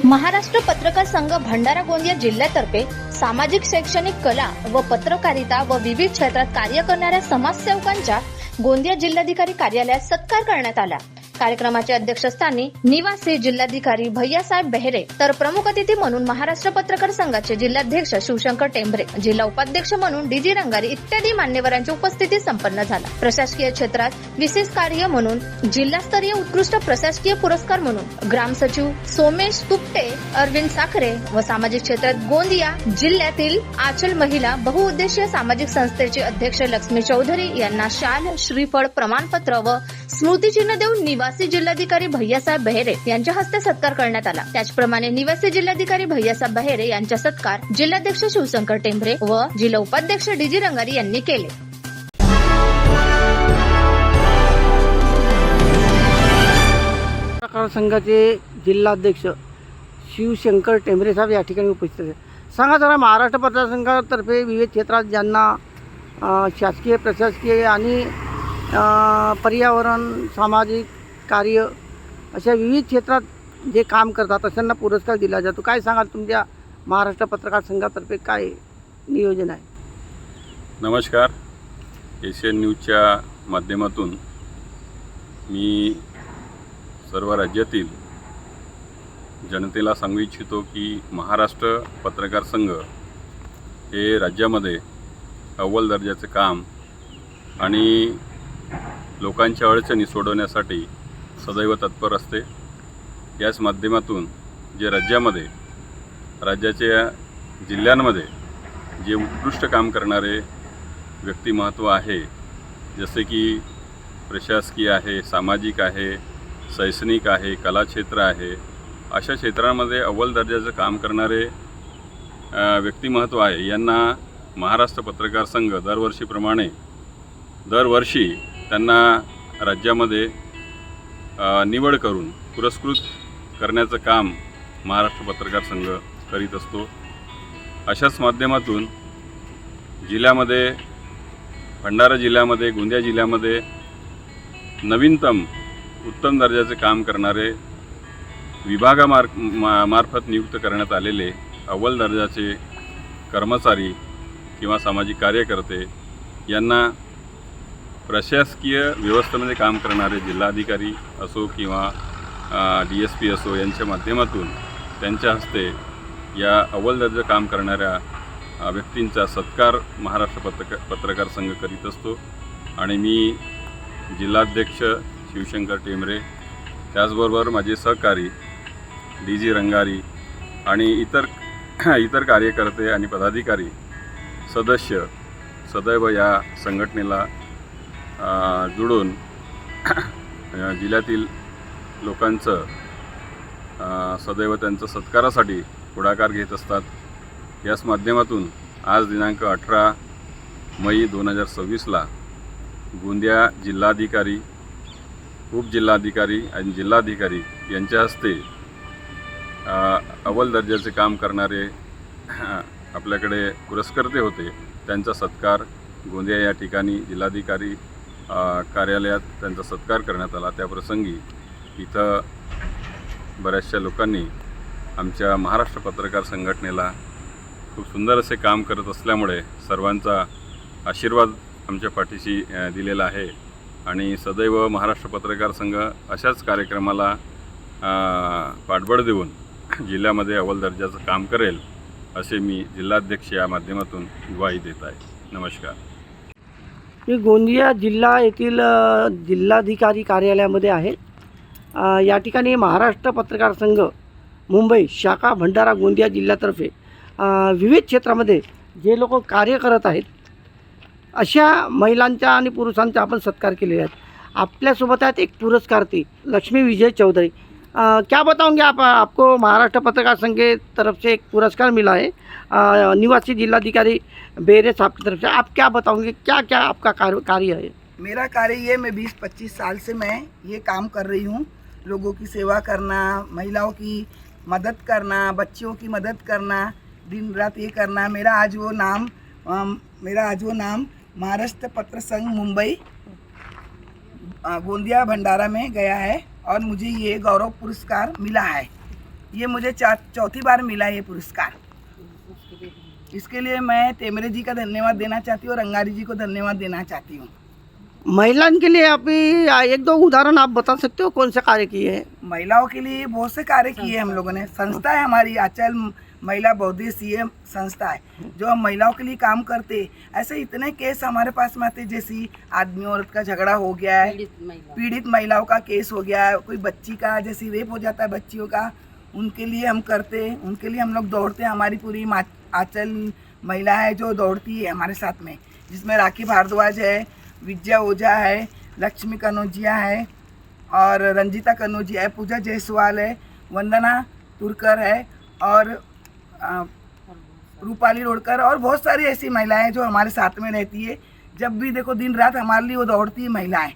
महाराष्ट्र पत्रकार संघ भंडारा गोंदिया जिल्ह्यातर्फे सामाजिक शैक्षणिक कला व पत्रकारिता व विविध क्षेत्रात कार्य करणाऱ्या समाजसेवकांच्या गोंदिया जिल्हाधिकारी कार्यालयात सत्कार करण्यात आला। कार्यक्रमाच्या अध्यक्षस्थानी निवासी जिल्हाधिकारी भैयासाहेब बेहरे तर प्रमुख अतिथी म्हणून महाराष्ट्र पत्रकार संघाचे जिल्हाध्यक्ष शिवशंकर टेंभरे, जिल्हा उपाध्यक्ष म्हणून डीजी रंगारी इत्यादी मान्यवरांच्या उपस्थितीत संपन्न झाला। प्रशासकीय क्षेत्रात विशेष कार्य म्हणून जिल्हास्तरीय उत्कृष्ट प्रशासकीय पुरस्कार म्हणून ग्राम सचिव सोमेश तुपटे, अरविंद साखरे व सामाजिक क्षेत्रात गोंदिया जिल्ह्यातील आचल महिला बहुउद्देशीय सामाजिक संस्थेचे अध्यक्ष लक्ष्मी चौधरी यांना शाल, श्रीफळ, प्रमाणपत्र व स्मृतिचिन्ह देऊन निवासी जिल्हाधिकारी भैयासाहेब बेहरे यांच्या हस्ते सत्कार करण्यात आला। त्याचप्रमाणे निवासी जिल्हाधिकारी भैयासाहेब बेहरे यांचा सत्कार जिल्हाध्यक्ष शिवशंकर टेंभरे व जिल्हा उपाध्यक्ष डीजी रंगारी यांनी केले। पत्रकार संघाचे जिल्हाध्यक्ष शिवशंकर टेंभरे साहेब या ठिकाणी उपस्थित आहेत। सांगा जरा, महाराष्ट्र पत्रकार संघातर्फे विविध क्षेत्रात ज्यांना शासकीय, प्रशासकीय आणि पर्यावरण, सामाजिक कार्य अशा विविध क्षेत्रात जे काम करतात अशांना पुरस्कार दिला जातो। काय सांगाल, तुमच्या महाराष्ट्र पत्रकार संघातर्फे काय नियोजन आहे? नमस्कार, एशियन न्यूजच्या माध्यमातून मी सर्व राज्यातील जनतेला सांगू इच्छितो की महाराष्ट्र पत्रकार संघ हे राज्यामध्ये अव्वल दर्जाचे काम आणि लोकांच्या अडचणी सोडवण्यासाठी सदैव तत्पर असते। याच माध्यमातून जे राज्याच्या जिल्ह्यांमध्ये जे उत्कृष्ट काम करणारे व्यक्तिमत्व आहे, जसे की प्रशासकीय आहे, सामाजिक आहे, शैक्षणिक आहे, कला क्षेत्र आहे, अशा क्षेत्रांमध्ये अव्वल दर्जाचं काम करणारे व्यक्तिमत्व आहे, यांना महाराष्ट्र पत्रकार संघ दरवर्षी त्यांना राज्यामध्ये निवड करून पुरस्कृत करण्याचं काम महाराष्ट्र पत्रकार संघ करीत असतो। अशाच माध्यमातून जिल्ह्यामध्ये, भंडारा जिल्ह्यामध्ये, गोंदिया जिल्ह्यामध्ये नवीनतम उत्तम दर्जाचे काम करणारे विभागामार्फत नियुक्त करण्यात आलेले अव्वल दर्जाचे कर्मचारी किंवा सामाजिक कार्यकर्ते यांना प्रशासकीय व्यवस्थेमध्ये काम करणारे जिल्हाधिकारी असो किंवा DSP असो यांच्या माध्यमातून त्यांच्या हस्ते या अव्वल दर्जा काम करणाऱ्या व्यक्तींचा सत्कार महाराष्ट्र पत्रकार संघ करीत असतो। आणि मी जिल्हाध्यक्ष शिवशंकर टेंभरे, त्याचबरोबर माझे सहकारी DG रंगारी आणि इतर कार्यकर्ते आणि पदाधिकारी सदस्य सदैव या संघटनेला जुळून जिल्ह्यातील लोकांचं सदैव त्यांचं सत्कारासाठी पुढाकार घेत असतात। याच माध्यमातून आज दिनांक 18 मे 2026ला गोंदिया जिल्हाधिकारी, उपजिल्हाधिकारी आणि जिल्हाधिकारी यांच्या हस्ते अव्वल दर्जाचे काम करणारे आपल्याकडे पुरस्कर्ते होते, त्यांचा सत्कार गोंदिया या ठिकाणी जिल्हाधिकारी कार्यालयात त्यांचा सत्कार करण्यात आला। त्याप्रसंगी इथं बऱ्याचशा लोकांनी आमच्या महाराष्ट्र पत्रकार संघटनेला खूप सुंदर असे काम करत असल्यामुळे सर्वांचा आशीर्वाद आमच्या पाठीशी दिलेला आहे आणि सदैव महाराष्ट्र पत्रकार संघ अशाच कार्यक्रमाला पाठबळ देऊन जिल्ह्यामध्ये अव्वल दर्जाचं काम करेल असे मी जिल्हाध्यक्ष या माध्यमातून ग्वाही देत आहे। नमस्कार। मी गोंदिया जिल्हा येथील जिल्हाधिकारी कार्यालयामध्ये आहे। या ठिकाणी महाराष्ट्र पत्रकार संघ मुंबई शाखा भंडारा गोंदिया जिल्ह्यातर्फे विविध क्षेत्रामध्ये जे लोक कार्य करत आहेत अशा महिलांचा आणि पुरुषांचा आपण सत्कार केलेले आहेत। आपल्यासोबत आहेत एक पुरस्कारती लक्ष्मी विजय चौधरी। क्या बताओगे आपको महाराष्ट्र पत्रकार संघ की तरफ से एक पुरस्कार मिला है निवासी जिलाधिकारी बेहरे साहब की तरफ से। आप क्या बताओगे, क्या क्या आपका कार्य है? मेरा कार्य ये, मैं 20-25 साल से मैं ये काम कर रही हूँ, लोगों की सेवा करना, महिलाओं की मदद करना, बच्चियों की मदद करना, दिन रात ये करना। मेरा आज वो नाम महाराष्ट्र पत्र संघ मुंबई गोंदिया भंडारा में गया है और मुझे ये गौरव पुरस्कार मिला है। ये मुझे चौथी बार मिला ये पुरस्कार। इसके लिए मैं टेमरे जी का धन्यवाद देना चाहती हूँ और अंगारी जी को धन्यवाद देना चाहती हूँ। महिलाओं के लिए आप एक दो उदाहरण आप बता सकते हो कौन से कार्य किए हैं? महिलाओं के लिए बहुत से कार्य किए हम लोगों ने। संस्था है हमारी आंचल महिला बौद्धिक सीएम संस्था है जो हम महिलाओं के लिए काम करते। ऐसे इतने केस हमारे पास में आते, जैसे आदमी औरत का झगड़ा हो गया है, पीड़ित महिलाओं का केस हो गया है, कोई बच्ची का जैसे रेप हो जाता है बच्चियों का, उनके लिए हम करते, उनके लिए हम लोग दौड़ते हैं। हमारी पूरी आंचल महिला है जो दौड़ती है हमारे साथ में, जिसमें राखी भारद्वाज है, विद्या ओझा है, लक्ष्मी कनौजिया है और रंजिता कनौजिया है, पूजा जायसवाल है, वंदना तुरकर है और रूपाली रोडकर और बहुत सारी ऐसी महिलाएं जो हमारे साथ में रहती है। जब भी देखो दिन रात हमारे लिए वो दौड़ती है महिलाएं।